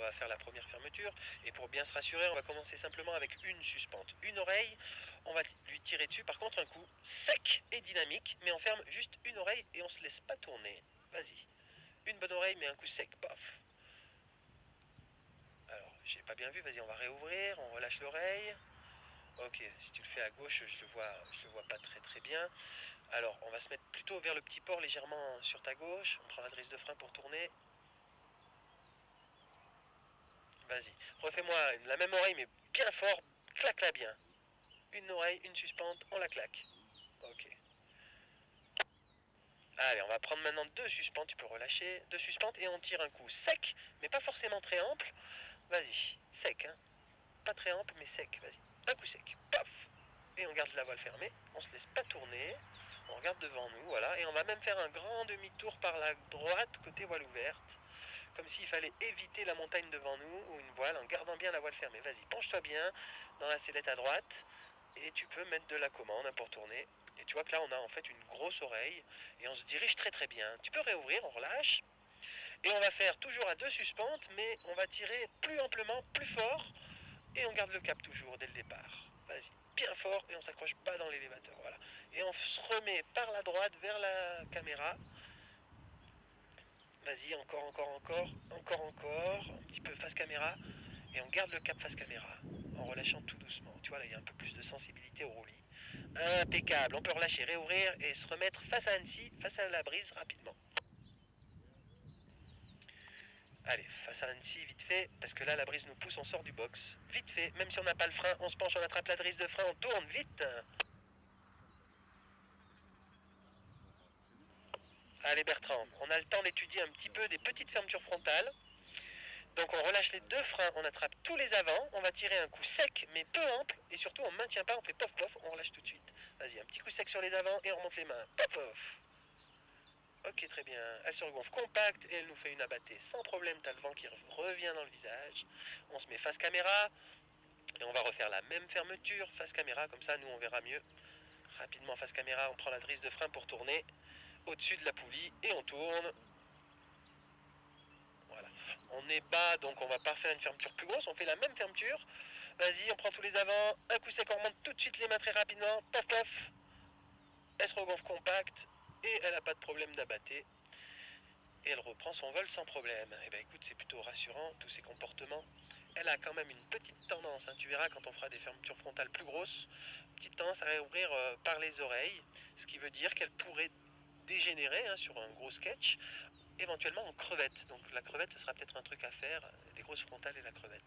va faire la première fermeture. Et pour bien se rassurer, on va commencer simplement avec une suspente. Une oreille, on va lui tirer dessus. Par contre, un coup sec et dynamique, mais on ferme juste une oreille et on se laisse pas tourner. Vas-y. Une bonne oreille, mais un coup sec. Paf. Alors, j'ai pas bien vu. Vas-y, on va réouvrir. On relâche l'oreille. Ok, si tu le fais à gauche, je le vois pas très bien. Alors, on va se mettre plutôt vers le petit port, légèrement sur ta gauche. On prend la drisse de frein pour tourner. Vas-y, refais-moi la même oreille, mais bien fort. Claque-la bien. Une oreille, une suspente, on la claque. Ok. Allez, on va prendre maintenant deux suspentes, tu peux relâcher. Deux suspentes et on tire un coup sec, mais pas forcément très ample. Vas-y, sec, hein. Pas très ample, mais sec, vas-y. Un coup sec, paf. Et on garde la voile fermée, on se laisse pas tourner. On regarde devant nous, voilà. Et on va même faire un grand demi-tour par la droite, côté voile ouverte. Comme s'il fallait éviter la montagne devant nous, ou une voile, en gardant bien la voile fermée. Vas-y, penche-toi bien dans la sellette à droite. Et tu peux mettre de la commande pour tourner. Et tu vois que là, on a en fait une grosse oreille. Et on se dirige très bien. Tu peux réouvrir, on relâche. Et on va faire toujours à deux suspentes, mais on va tirer plus amplement, plus fort. Et on garde le cap toujours dès le départ. Vas-y, bien fort, et on s'accroche bas dans l'élévateur. Voilà. Et on se remet par la droite vers la caméra. Vas-y, encore. Un petit peu face caméra. Et on garde le cap face caméra. En relâchant tout doucement. Tu vois, là, il y a un peu plus de sensibilité au roulis. Impeccable. On peut relâcher, réouvrir et se remettre face à Annecy, face à la brise rapidement. Allez, face à Annecy, vite fait, parce que là, la brise nous pousse, on sort du box. Vite fait, même si on n'a pas le frein, on se penche, on attrape la drisse de frein, on tourne, vite. Allez Bertrand, on a le temps d'étudier un petit peu des petites fermetures frontales. Donc on relâche les deux freins, on attrape tous les avants, on va tirer un coup sec mais peu ample, et surtout on ne maintient pas, on fait pof pof, on relâche tout de suite. Vas-y, un petit coup sec sur les avants et on remonte les mains, pof pof. Ok, très bien, elle se regonfle compacte et elle nous fait une abattée sans problème, t'as le vent qui revient dans le visage. On se met face caméra et on va refaire la même fermeture, face caméra, comme ça nous on verra mieux. Rapidement face caméra, on prend la drisse de frein pour tourner au-dessus de la poulie et on tourne. Voilà. On est bas, donc on va pas faire une fermeture plus grosse, on fait la même fermeture. Vas-y, on prend tous les avants, un coup sec, on remonte tout de suite les mains très rapidement, pof pof. Elle se regonfle compacte et elle n'a pas de problème d'abatté. Et elle reprend son vol sans problème. Et ben écoute, c'est plutôt rassurant, tous ces comportements. Elle a quand même une petite tendance, hein, tu verras quand on fera des fermetures frontales plus grosses, petite tendance à réouvrir par les oreilles, ce qui veut dire qu'elle pourrait dégénérer sur un gros sketch, éventuellement en crevette. Donc la crevette, ce sera peut-être un truc à faire, des grosses frontales et la crevette.